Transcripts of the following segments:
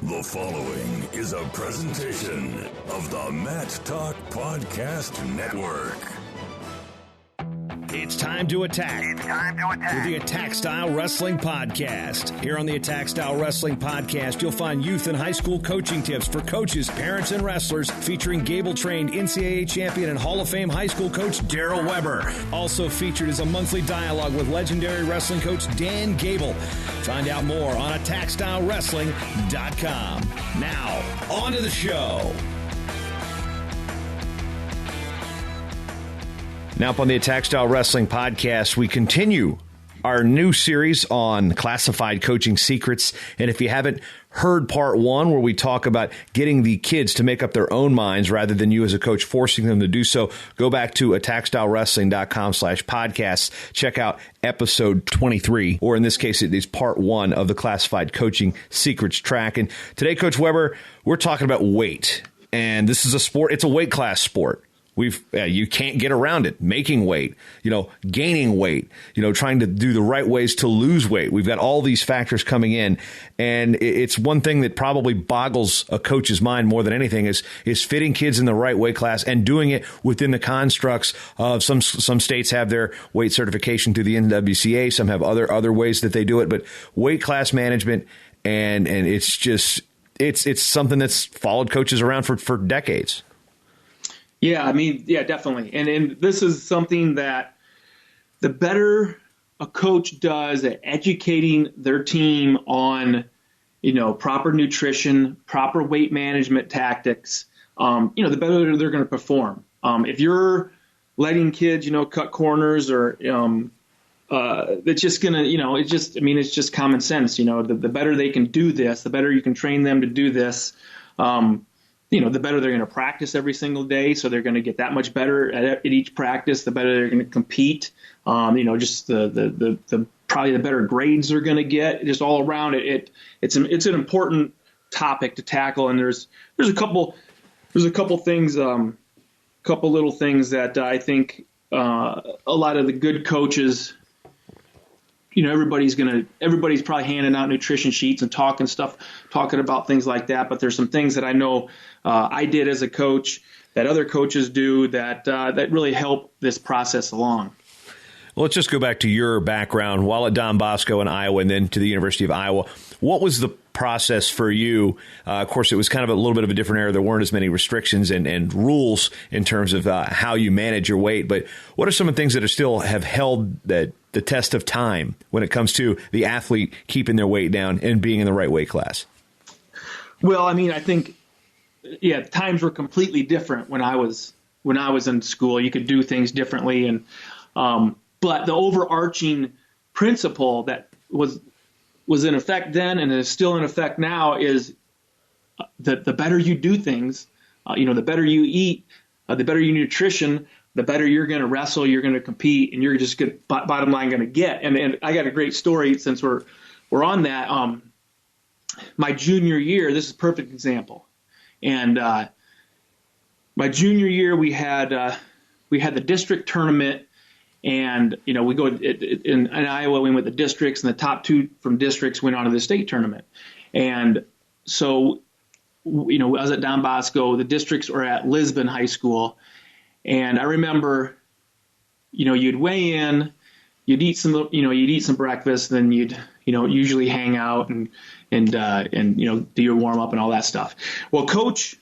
The following is a presentation of the Mat Talk Podcast Network. It's time to attack. With the Attack Style Wrestling Podcast. Here on the Attack Style Wrestling Podcast, you'll find youth and high school coaching tips for coaches, parents, and wrestlers, featuring Gable-trained NCAA champion and Hall of Fame high school coach Daryl Weber. Also featured is a monthly dialogue with legendary wrestling coach Dan Gable. Find out more on AttackStyleWrestling.com. Now, on to the show. Now up on the Attack Style Wrestling Podcast, we continue our new series on classified coaching secrets. And if you haven't heard part one, where we talk about getting the kids to make up their own minds rather than you as a coach forcing them to do so, go back to attackstylewrestling.com/podcasts. Check out episode 23, or in this case, it is part one of the classified coaching secrets track. And today, Coach Weber, we're talking about weight. And this is a sport. It's a weight class sport. You can't get around it. Making weight, gaining weight, trying to do the right ways to lose weight. We've got all these factors coming in, and it's one thing that probably boggles a coach's mind more than anything is fitting kids in the right weight class and doing it within the constructs of some states have their weight certification through the NWCA. Some have other ways that they do it, but weight class management and it's just it's something that's followed coaches around for decades. Yeah, definitely. And this is something that the better a coach does at educating their team on, proper nutrition, proper weight management tactics, the better they're going to perform. If you're letting kids, cut corners or, it's just going to, it's just common sense. The better they can do this, the better you can train them to do this. The better they're going to practice every single day, so they're going to get that much better at each practice. The better they're going to compete. Just the probably the better grades they're going to get. Just all around it's an important topic to tackle. And there's a couple things, couple little things that I think a lot of the good coaches. Everybody's probably handing out nutrition sheets and talking about things like that. But there's some things that I know I did as a coach that other coaches do that really help this process along. Well, let's just go back to your background while at Don Bosco in Iowa and then to the University of Iowa. What was the process for you? Of course, it was kind of a little bit of a different era. There weren't as many restrictions and rules in terms of how you manage your weight. But what are some of the things that are still have held the test of time when it comes to the athlete keeping their weight down and being in the right weight class? Well, I think, times were completely different when I was in school. You could do things differently, and but the overarching principle that was in effect then and is still in effect now is that the better you do things, the better you eat, the better your nutrition, the better you're going to wrestle, you're going to compete, and you're just good, bottom line going to get. And I got a great story since we're on that. My junior year, this is a perfect example. And my junior year, we had the district tournament. And, we go in Iowa, we went the districts, and the top two from districts went on to the state tournament. And so, I was at Don Bosco. The districts were at Lisbon High School. And I remember, you'd weigh in, you'd eat some breakfast, then you'd, usually hang out and do your warm up and all that stuff. Well, Coach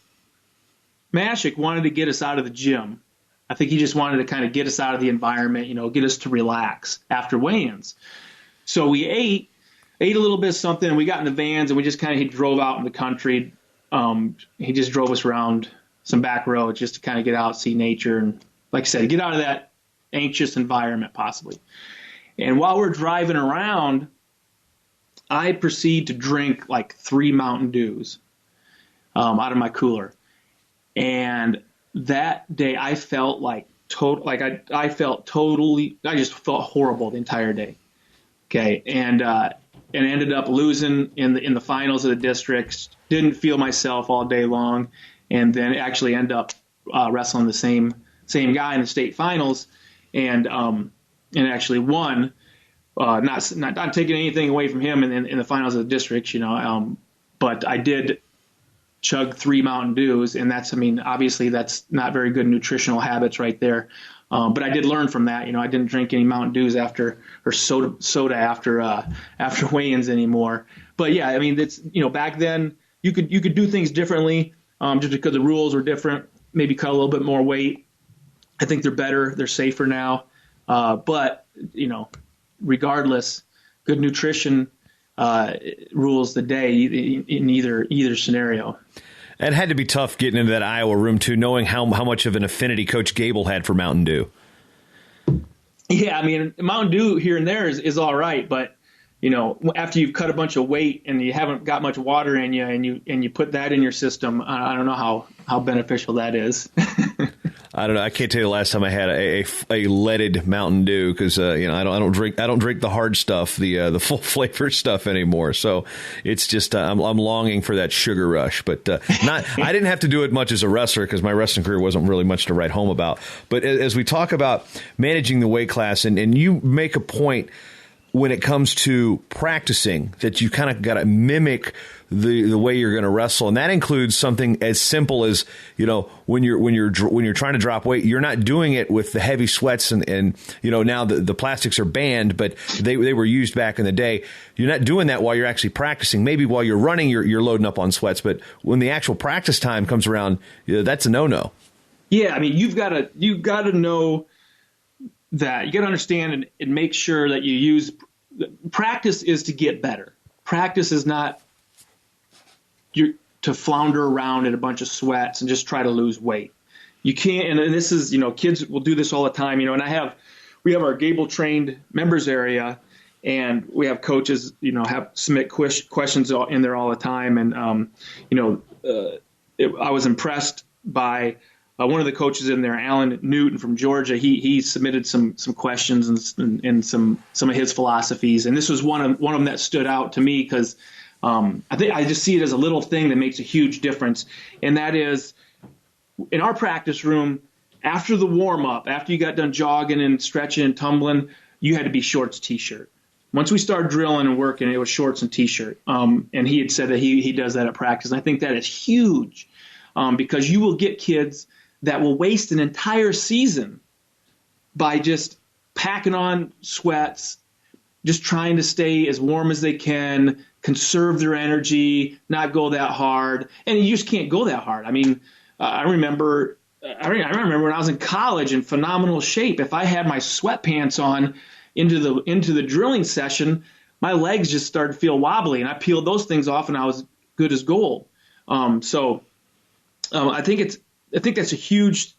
Mashik wanted to get us out of the gym. I think he just wanted to kind of get us out of the environment, get us to relax after weigh-ins. So we ate a little bit of something, and we got in the vans, and we just he drove out in the country. He just drove us around some back roads just to kind of get out, see nature, and like I said, get out of that anxious environment possibly. And while we're driving around, I proceed to drink like 3 Mountain Dews out of my cooler. And that day I felt I just felt horrible the entire day. Okay. And ended up losing in the finals of the districts. Didn't feel myself all day long. And then actually end up wrestling the same guy in the state finals and actually won. Not taking anything away from him in the finals of the districts, But I did chug 3 Mountain Dews, and obviously that's not very good nutritional habits right there. But I did learn from that. I didn't drink any Mountain Dews or soda after weigh-ins anymore. But yeah, it's back then you could do things differently just because the rules were different. Maybe cut a little bit more weight. I think they're better. They're safer now. But regardless, good nutrition rules the day in either scenario. It had to be tough getting into that Iowa room, too, knowing how much of an affinity Coach Gable had for Mountain Dew. Yeah, Mountain Dew here and there is all right, but after you've cut a bunch of weight and you haven't got much water in you, and you put that in your system, I don't know how beneficial that is. I don't know. I can't tell you the last time I had a leaded Mountain Dew because I don't drink the hard stuff, the full flavor stuff anymore. So it's just I'm longing for that sugar rush. But I didn't have to do it much as a wrestler because my wrestling career wasn't really much to write home about. But as we talk about managing the weight class, and you make a point when it comes to practicing that you kind of got to mimic the way you're going to wrestle, and that includes something as simple as when you're trying to drop weight, you're not doing it with the heavy sweats and now the plastics are banned, but they were used back in the day. You're not doing that while you're actually practicing. Maybe while you're running, you're loading up on sweats, but when the actual practice time comes around, that's a no-no. Yeah, you've got to know that. You got to understand and make sure that you use practice is to get better. Practice is not to flounder around in a bunch of sweats and just try to lose weight. You can't, and this is, kids will do this all the time, and we have our Gable trained members area, and we have coaches, have submit questions in there all the time. And, I was impressed by one of the coaches in there, Alan Newton from Georgia. He submitted some questions and some of his philosophies. And this was one of them that stood out to me because I think I just see it as a little thing that makes a huge difference. And that is, in our practice room, after the warm-up, after you got done jogging and stretching and tumbling, you had to be shorts, T-shirt. Once we started drilling and working, it was shorts and T-shirt. And he had said that he does that at practice. And I think that is huge because you will get kids that will waste an entire season by just packing on sweats, just trying to stay as warm as they can, conserve their energy, not go that hard. And you just can't go that hard. I remember when I was in college in phenomenal shape. If I had my sweatpants on into the drilling session, my legs just started to feel wobbly, and I peeled those things off, and I was good as gold. I think that's a huge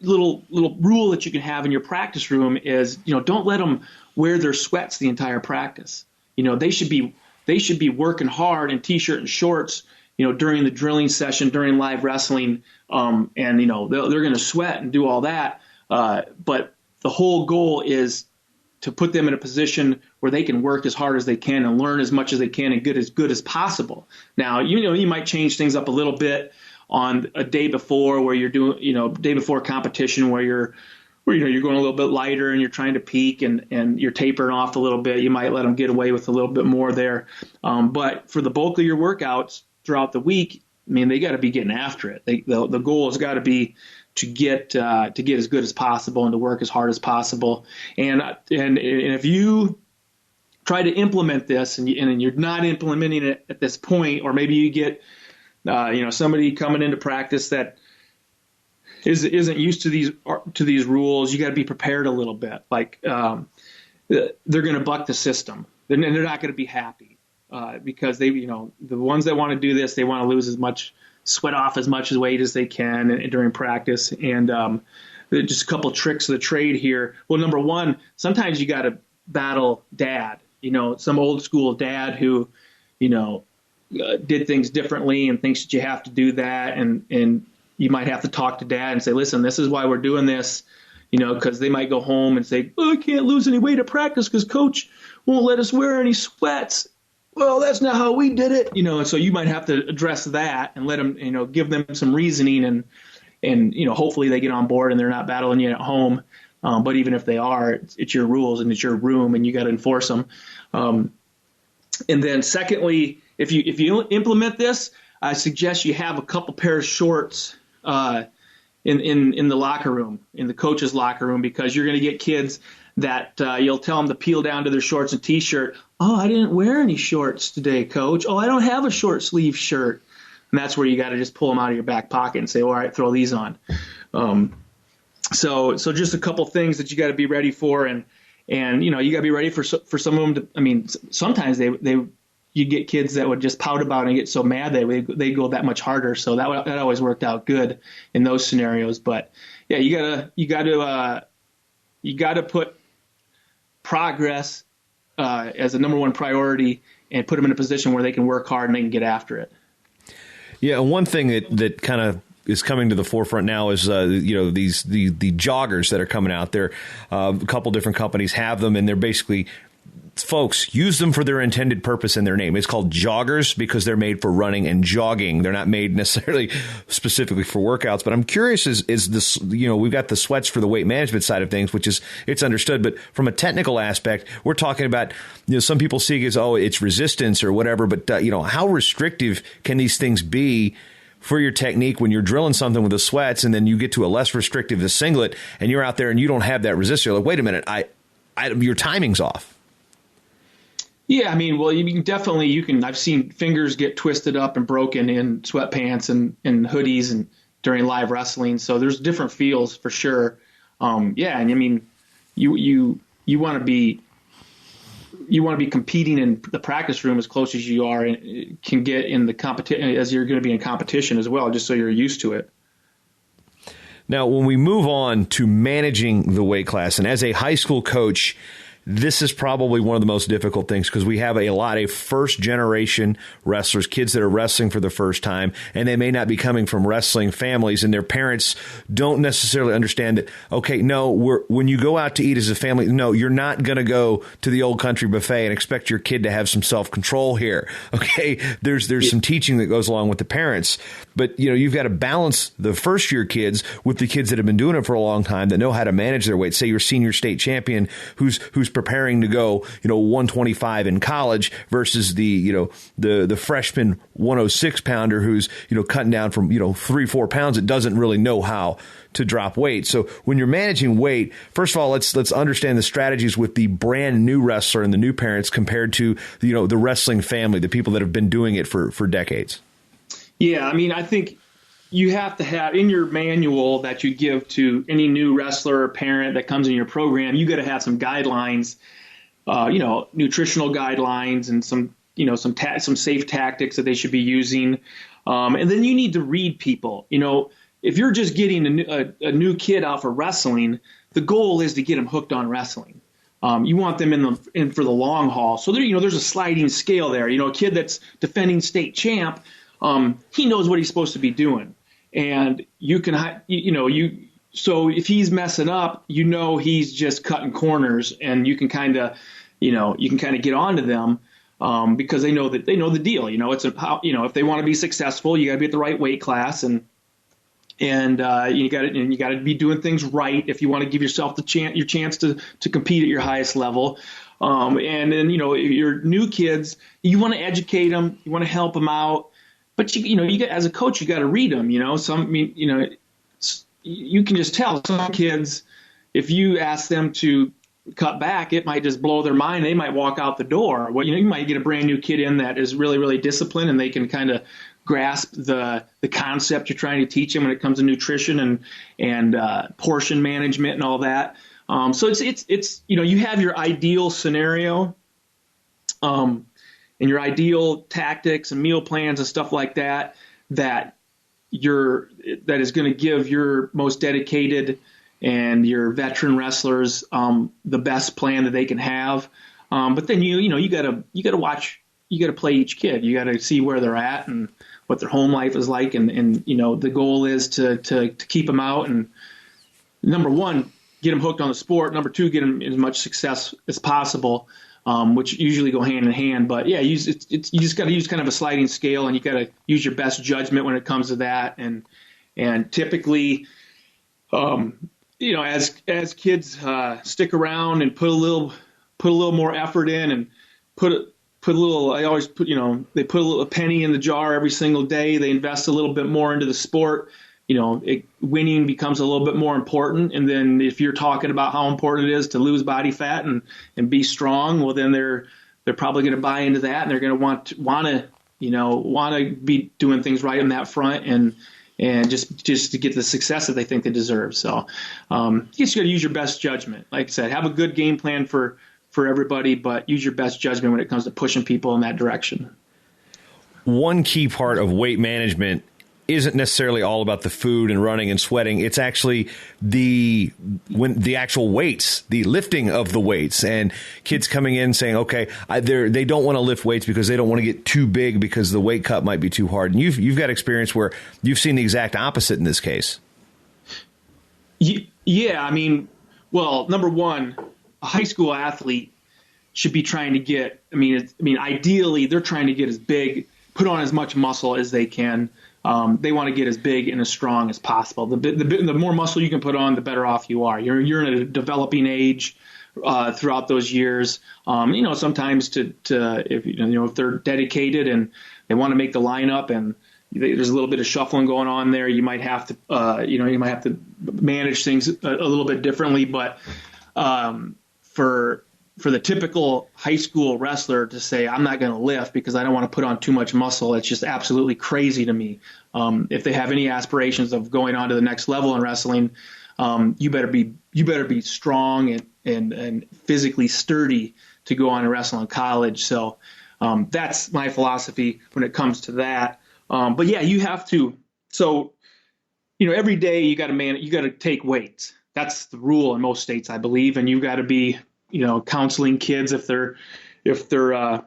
little rule that you can have in your practice room is, don't let them wear their sweats the entire practice. They should be working hard in T-shirt and shorts, during the drilling session, during live wrestling, and they're going to sweat and do all that. But the whole goal is to put them in a position where they can work as hard as they can and learn as much as they can and get as good as possible. Now, you might change things up a little bit on a day before where you're doing, day before competition where you're going a little bit lighter and you're trying to peak and you're tapering off a little bit. You might let them get away with a little bit more there. But for the bulk of your workouts throughout the week, they got to be getting after it. The goal has got to be to get as good as possible and to work as hard as possible. And if you try to implement this and you're not implementing it at this point, or maybe you get somebody coming into practice that isn't used to these rules, you got to be prepared a little bit. Like they're going to buck the system. They're not going to be happy because the ones that want to do this, they want to lose as much, sweat off as much weight as they can during practice. And just a couple tricks of the trade here. Well, number one, sometimes you got to battle dad. Some old school dad who did things differently and thinks that you have to do that, and you might have to talk to dad and say, listen, this is why we're doing this, because they might go home and say, I can't lose any weight at practice because coach won't let us wear any sweats. Well, that's not how we did it, and so you might have to address that and let them, give them some reasoning and hopefully they get on board and they're not battling you at home. But even if they are, it's your rules and it's your room and you got to enforce them. And then secondly, if you implement this, I suggest you have a couple pairs of shorts in the locker room, in the coach's locker room, because you're going to get kids that you'll tell them to peel down to their shorts and T-shirt. Oh, I didn't wear any shorts today, Coach. Oh, I don't have a short sleeve shirt. And that's where you got to just pull them out of your back pocket and say, all right, throw these on. So just a couple things that you got to be ready for, and you got to be ready for some of them. Sometimes you get kids that would just pout about it and get so mad they go that much harder. So that always worked out good in those scenarios. But yeah, you gotta put progress as a number one priority and put them in a position where they can work hard and they can get after it. Yeah, and one thing that kind of is coming to the forefront now is the joggers that are coming out there. A couple different companies have them, and they're basically, folks, use them for their intended purpose in their name. It's called joggers because they're made for running and jogging. They're not made necessarily specifically for workouts. But I'm curious, is this, we've got the sweats for the weight management side of things, which is, it's understood. But from a technical aspect, we're talking about, some people see it as, it's resistance or whatever. But, how restrictive can these things be for your technique when you're drilling something with the sweats, and then you get to a less restrictive, the singlet, and you're out there and you don't have that resistance? You're like, wait a minute, your timing's off. Yeah, well, I've seen fingers get twisted up and broken in sweatpants and hoodies and during live wrestling. So there's different feels for sure. You want to be competing in the practice room as close as you are and can get in the competition as you're going to be in competition as well, just so you're used to it. Now, when we move on to managing the weight class, and as a high school coach, this is probably one of the most difficult things because we have a lot of first-generation wrestlers, kids that are wrestling for the first time, and they may not be coming from wrestling families, and their parents don't necessarily understand that, okay, no, when you go out to eat as a family, no, you're not going to go to the Old Country Buffet and expect your kid to have some self-control here, okay? There's some teaching that goes along with the parents, but, you've got to balance the first-year kids with the kids that have been doing it for a long time that know how to manage their weight. Say your senior state champion who's preparing to go, 125 in college versus the freshman 106 pounder who's, cutting down from, 3-4 pounds. It doesn't really know how to drop weight. So when you're managing weight, first of all, let's understand the strategies with the brand new wrestler and the new parents compared to, the wrestling family, the people that have been doing it for decades. Yeah. I think you have to have in your manual that you give to any new wrestler or parent that comes in your program, you got to have some guidelines, nutritional guidelines and some safe tactics that they should be using. And then you need to read people. If you're just getting a new kid out for wrestling, the goal is to get them hooked on wrestling. You want them in for the long haul. So there's a sliding scale there. A kid that's defending state champ, he knows what he's supposed to be doing. And you can, so if he's messing up, he's just cutting corners, and you can kind of get onto them because they know the deal. If they want to be successful, you got to be at the right weight class, and you got to be doing things right if you want to give yourself your chance to compete at your highest level. And then your new kids, you want to educate them, you want to help them out. But as a coach, you got to read them. You can just tell some kids, if you ask them to cut back, it might just blow their mind. They might walk out the door. Well, you might get a brand new kid in that is really, really disciplined, and they can kind of grasp the concept you're trying to teach them when it comes to nutrition and portion management and all that. So it's you have your ideal scenario. And your ideal tactics and meal plans and stuff like that is going to give your most dedicated and your veteran wrestlers the best plan that they can have. But then you got to watch, you got to play each kid. You got to see where they're at and what their home life is like, and the goal is to keep them out, and number one, get them hooked on the sport. Number two, get them as much success as possible. Which usually go hand in hand. But yeah, you just got to use kind of a sliding scale, and you got to use your best judgment when it comes to that. And typically, as kids stick around and put a little more effort in and put put a little. I always put, they put a penny in the jar every single day. They invest a little bit more into the sport. Winning becomes a little bit more important. And then if you're talking about how important it is to lose body fat and be strong, well, then they're probably going to buy into that, and they're going to want to be doing things right on that front and just to get the success that they think they deserve. So I guess you got to use your best judgment. Like I said, have a good game plan for everybody, but use your best judgment when it comes to pushing people in that direction. One key part of weight management isn't necessarily all about the food and running and sweating. It's actually the actual weights, the lifting of the weights, and kids coming in saying, okay, they don't want to lift weights because they don't want to get too big because the weight cut might be too hard. And you've got experience where you've seen the exact opposite in this case. Yeah. I mean, well, number one, a high school athlete should be trying to get, ideally they're trying to get as big, put on as much muscle as they can. They want to get as big and as strong as possible. The more muscle you can put on, the better off you are. You're in a developing age throughout those years. Sometimes if they're dedicated and they want to make the lineup and there's a little bit of shuffling going on there, you might have to manage things a little bit differently. But for the typical high school wrestler to say, I'm not going to lift because I don't want to put on too much muscle, it's just absolutely crazy to me. If they have any aspirations of going on to the next level in wrestling, you better be strong and physically sturdy to go on and wrestle in college. So that's my philosophy when it comes to that. But yeah, you have to. So, every day you got to take weights. That's the rule in most states, I believe. And you got to be, counseling kids if they're number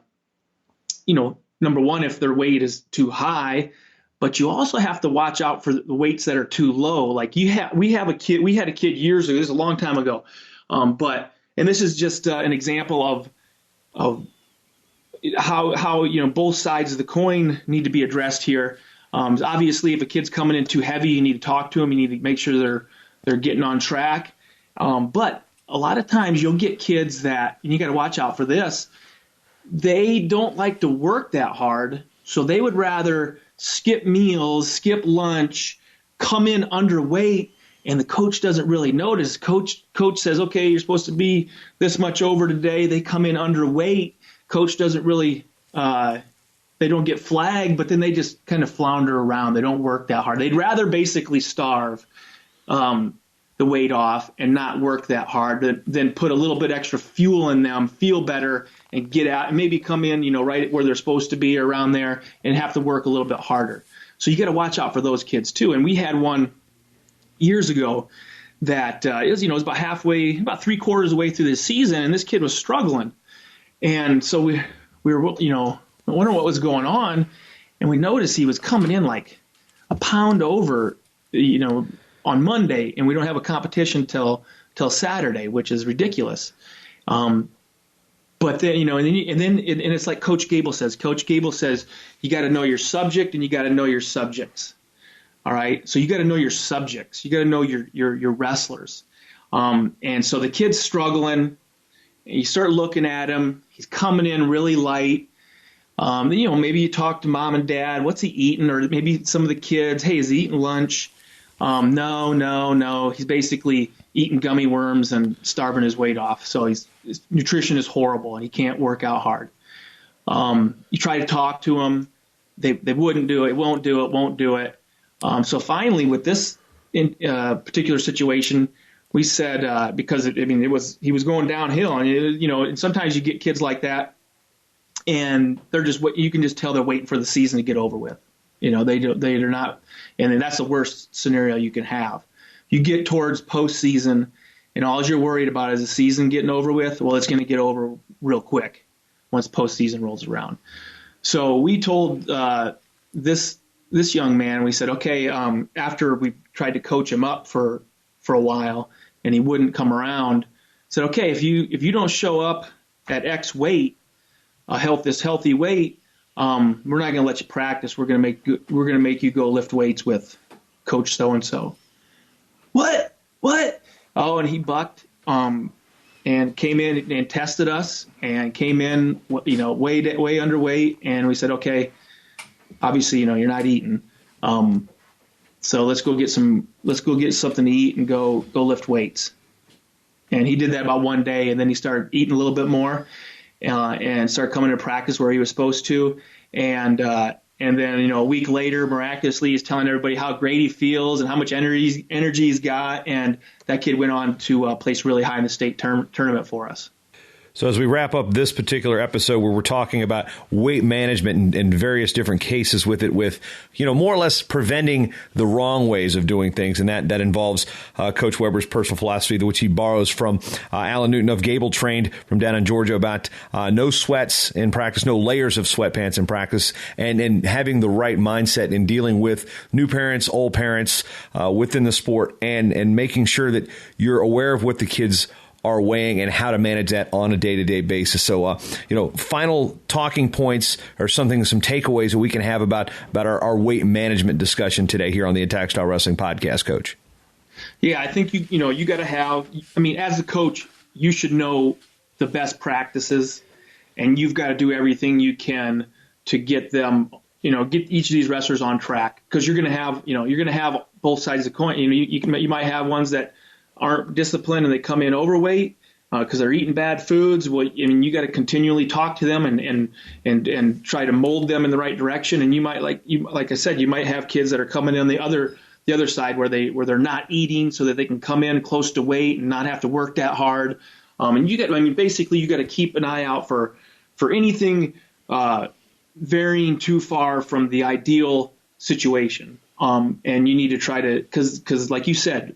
one, if their weight is too high, but you also have to watch out for the weights that are too low. Like we had a kid years ago, this is a long time ago. And this is just an example of how, both sides of the coin need to be addressed here. Obviously if a kid's coming in too heavy, you need to talk to them. You need to make sure they're getting on track. But a lot of times you'll get kids that, and you got to watch out for this, they don't like to work that hard. So they would rather skip meals, skip lunch, come in underweight, and the coach doesn't really notice. Coach says, okay, you're supposed to be this much over today. They come in underweight. Coach doesn't really, they don't get flagged, but then they just kind of flounder around. They don't work that hard. They'd rather basically starve the weight off and not work that hard than put a little bit extra fuel in them, feel better, and get out and maybe come in, right where they're supposed to be around there and have to work a little bit harder. So you got to watch out for those kids too. And we had one years ago that it was about about 3/4 of the way through the season, and this kid was struggling. And so we were, wondering what was going on, and we noticed he was coming in like a pound over, on Monday, and we don't have a competition till Saturday, which is ridiculous. But then, and it's like Coach Gable says. Coach Gable says you got to know your subject and you got to know your subjects. All right, so you got to know your subjects. You got to know your wrestlers. And so the kid's struggling. And you start looking at him. He's coming in really light. Maybe you talk to mom and dad. What's he eating? Or maybe some of the kids. Hey, is he eating lunch? No. He's basically eating gummy worms and starving his weight off. So his nutrition is horrible and he can't work out hard. You try to talk to him. They wouldn't do it. Won't do it. So finally with this particular situation, we said, because he was going downhill and, and sometimes you get kids like that and they're just you can just tell they're waiting for the season to get over with. They're not, and that's the worst scenario you can have. You get towards postseason, and all you're worried about is the season getting over with. Well, it's going to get over real quick once postseason rolls around. So we told this young man, we said, okay, after we tried to coach him up for a while, and he wouldn't come around, said, okay, if you don't show up at X weight, this healthy weight. We're not going to let you practice. We're going to make you go lift weights with Coach so and so. What? Oh, and he bucked. and came in and tested us and came in, way underweight. And we said, okay, obviously, you're not eating. So let's go get something to eat and go lift weights. And he did that about one day, and then he started eating a little bit more, and started coming to practice where he was supposed to. And then, a week later, miraculously, he's telling everybody how great he feels and how much energy he's got. And that kid went on to place really high in the state tournament for us. So as we wrap up this particular episode where we're talking about weight management and various different cases with it, with, more or less preventing the wrong ways of doing things. And that involves Coach Weber's personal philosophy, which he borrows from Alan Newton of Gable Trained from down in Georgia, about no sweats in practice, no layers of sweatpants in practice, and having the right mindset in dealing with new parents, old parents within the sport, and making sure that you're aware of what the kids are weighing and how to manage that on a day-to-day basis. So, final talking points or some takeaways that we can have about our weight management discussion today here on the Attack Style Wrestling Podcast, Coach. Yeah, I think you got to have. As a coach, you should know the best practices, and you've got to do everything you can to get them, get each of these wrestlers on track, because you're going to have both sides of the coin. You might have ones that aren't disciplined and they come in overweight because they're eating bad foods. Well, you got to continually talk to them and try to mold them in the right direction. And you might, like I said, you might have kids that are coming in the other side where they're not eating, so that they can come in close to weight and not have to work that hard. And basically you got to keep an eye out for anything varying too far from the ideal situation. And you need to try to, because like you said,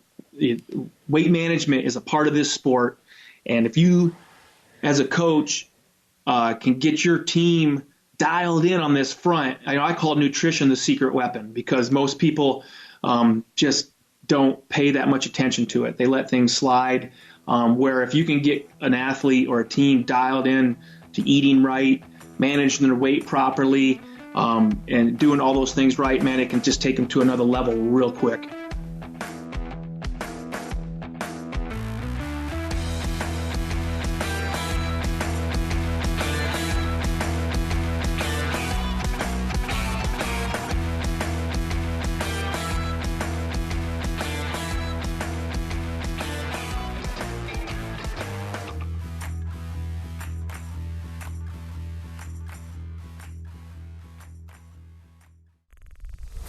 weight management is a part of this sport, and if you, as a coach, can get your team dialed in on this front, I call nutrition the secret weapon, because most people just don't pay that much attention to it. They let things slide. Where if you can get an athlete or a team dialed in to eating right, managing their weight properly, and doing all those things right, man, it can just take them to another level real quick.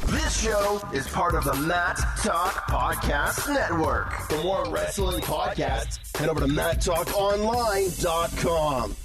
This show is part of the Matt Talk Podcast Network. For more wrestling podcasts, head over to MattTalkOnline.com.